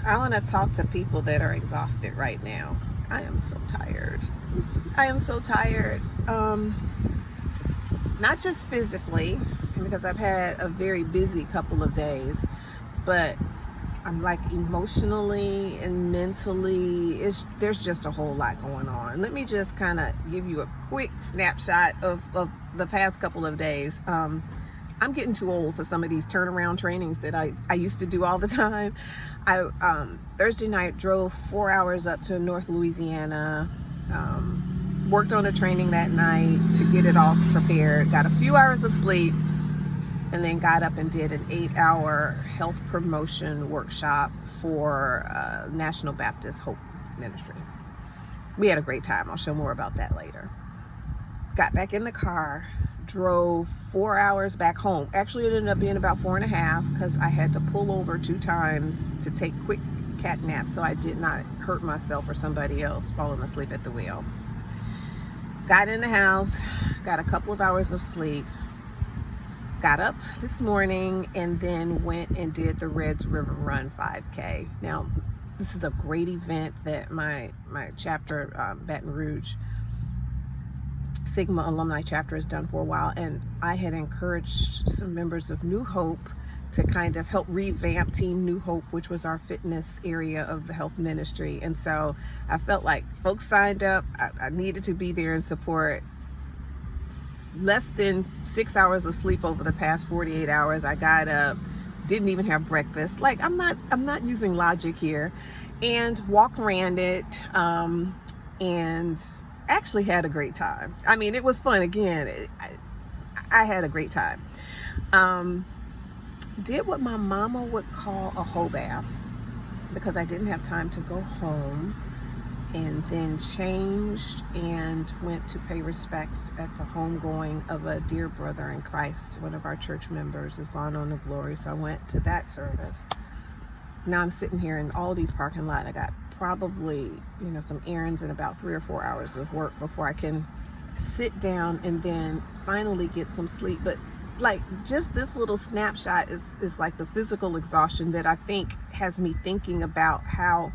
I want to talk to people that are exhausted right now. I am so tired. I am so tired. Not just physically, because I've had a very busy couple of days, but I'm like emotionally and mentally. There's just a whole lot going on. Let me just kind of give you a quick snapshot of the past couple of days. I'm getting too old for some of these turnaround trainings that I used to do all the time. I Thursday night drove 4 hours up to North Louisiana, worked on a training that night to get it all prepared, got a few hours of sleep, and then got up and did an 8-hour health promotion workshop for National Baptist Hope Ministry. We had a great time. I'll show more about that later. Got back in the car, drove 4 hours back home. Actually, it ended up being about 4.5 because I had to pull over 2 times to take quick cat naps so I did not hurt myself or somebody else falling asleep at the wheel. Got in the house, got a couple of hours of sleep, got up this morning, and then went and did the Reds River Run 5K. Now, this is a great event that my chapter, Baton Rouge Sigma alumni chapter has done for a while, and I had encouraged some members of New Hope to kind of help revamp Team New Hope, which was our fitness area of the health ministry. And so I felt like folks signed up. I needed to be there and support. Less than 6 hours of sleep over the past 48 hours. I got up, didn't even have breakfast. Like, I'm not using logic here, and ran it, and actually had a great time. I mean, it was fun. Again, I had a great time. Did what my mama would call a hoe bath because I didn't have time to go home, and then changed and went to pay respects at the homegoing of a dear brother in Christ. One of our church members has gone on to glory, so I went to that service. Now I'm sitting here in Aldi's parking lot. I got probably, some errands and about 3 or 4 hours of work before I can sit down and then finally get some sleep. But like, just this little snapshot is like the physical exhaustion that I think has me thinking about how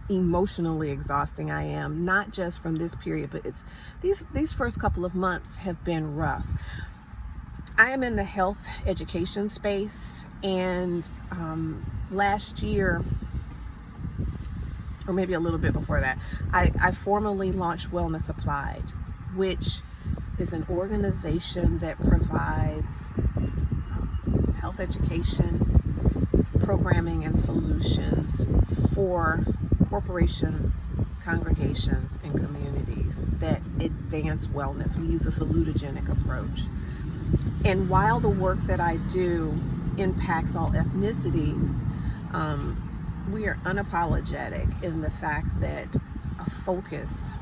emotionally exhausting I am, not just from this period, but it's these first couple of months have been rough. I am in the health education space, and last year, or maybe a little bit before that, I formally launched Wellness Applied, which is an organization that provides health education, programming, and solutions for corporations, congregations, and communities that advance wellness. We use a salutogenic approach. And while the work that I do impacts all ethnicities, we are unapologetic in the fact that a focus,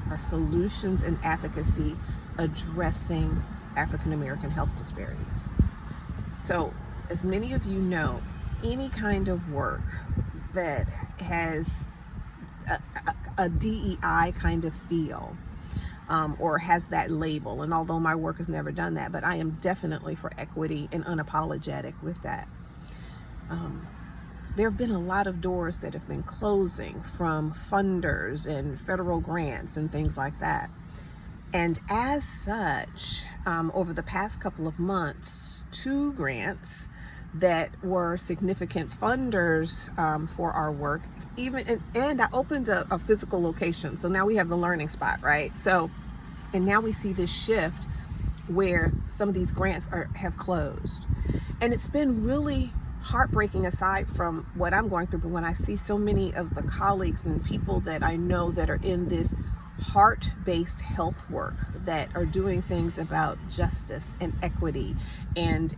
our solutions and advocacy addressing African American health disparities. So, as many of you know, any kind of work that has a DEI kind of feel, or has that label, and although my work has never done that, but I am definitely for equity and unapologetic with that. There have been a lot of doors that have been closing from funders and federal grants and things like that. And as such, over the past couple of months, 2 grants that were significant funders for our work, and I opened a physical location. So now we have the learning spot, right? So, and now we see this shift where some of these grants have closed. And it's been really heartbreaking, aside from what I'm going through, but when I see so many of the colleagues and people that I know that are in this heart-based health work, that are doing things about justice and equity and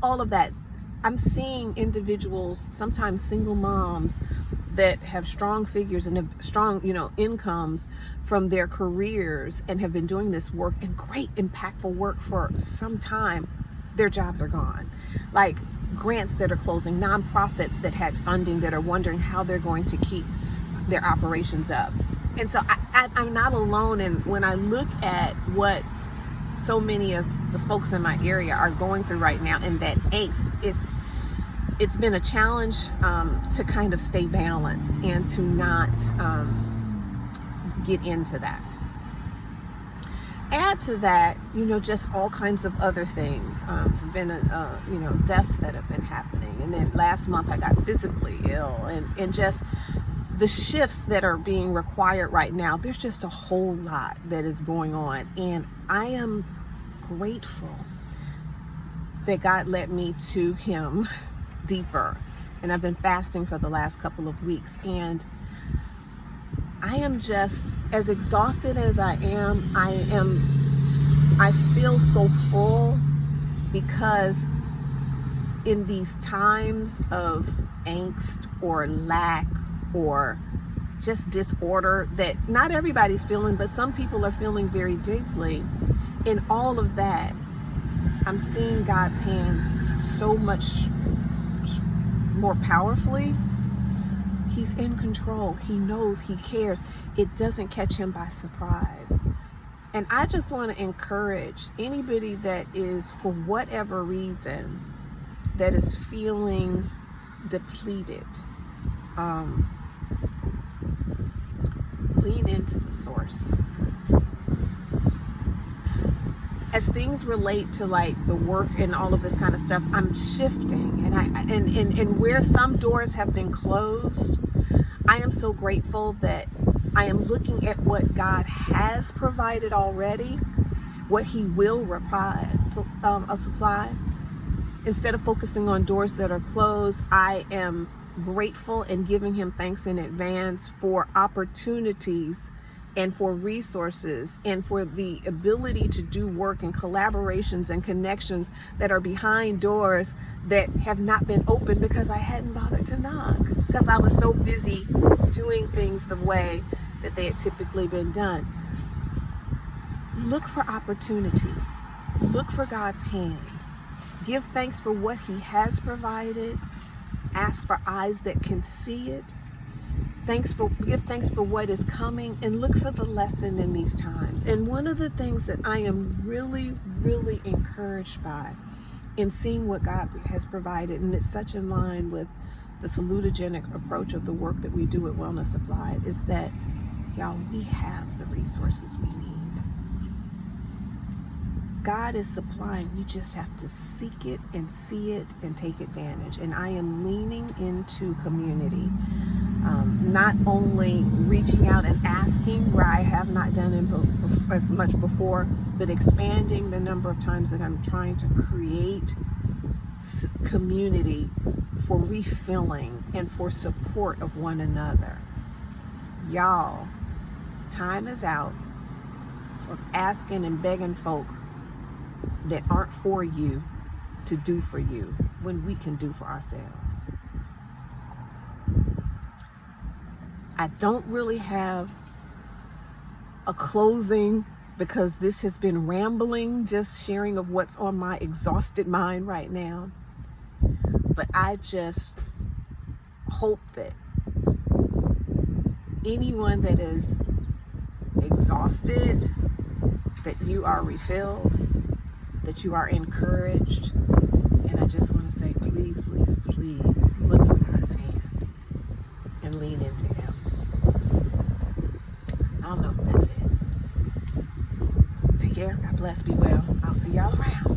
all of that. I'm seeing individuals, sometimes single moms, that have strong figures and have strong, incomes from their careers and have been doing this work and great impactful work for some time. Their jobs are gone. Like, grants that are closing, nonprofits that had funding that are wondering how they're going to keep their operations up. And so I'm not alone. And when I look at what so many of the folks in my area are going through right now, and that angst, it's been a challenge to kind of stay balanced and to not get into that. Add to that, just all kinds of other things. Been, deaths that have been happening. And then last month I got physically ill, and just the shifts that are being required right now. There's just a whole lot that is going on. And I am grateful that God led me to Him deeper. And I've been fasting for the last couple of weeks. And I am just as exhausted as I am. I feel so full, because in these times of angst or lack or just disorder that not everybody's feeling, but some people are feeling very deeply, in all of that, I'm seeing God's hand so much more powerfully. He's in control. He knows, He cares. It doesn't catch Him by surprise. And I just want to encourage anybody that is, for whatever reason, that is feeling depleted. Lean into the source. As things relate to like the work and all of this kind of stuff, I'm shifting, and where some doors have been closed, I am so grateful that I am looking at what God has provided already, what He will supply. Instead of focusing on doors that are closed, I am grateful and giving Him thanks in advance for opportunities and for resources and for the ability to do work and collaborations and connections that are behind doors that have not been opened because I hadn't bothered to knock, because I was so busy doing things the way that they had typically been done. Look for opportunity. Look for God's hand. Give thanks for what He has provided. Ask for eyes that can see it. Give thanks for what is coming, and look for the lesson in these times. And one of the things that I am really, really encouraged by in seeing what God has provided, and it's such in line with the salutogenic approach of the work that we do at Wellness Applied, is that, y'all, we have the resources we need. God is supplying. We just have to seek it and see it and take advantage. And I am leaning into community. Not only reaching out and asking where I have not done it as much before, but expanding the number of times that I'm trying to create community for refilling and for support of one another. Y'all, time is out for asking and begging folk that aren't for you to do for you when we can do for ourselves. I don't really have a closing, because this has been rambling, just sharing of what's on my exhausted mind right now. But I just hope that anyone that is exhausted, that you are refilled, that you are encouraged. And I just want to say, please, please, please look for God's hand and lean into Him. I don't know, that's it. Take care. God bless. Be well. I'll see y'all around.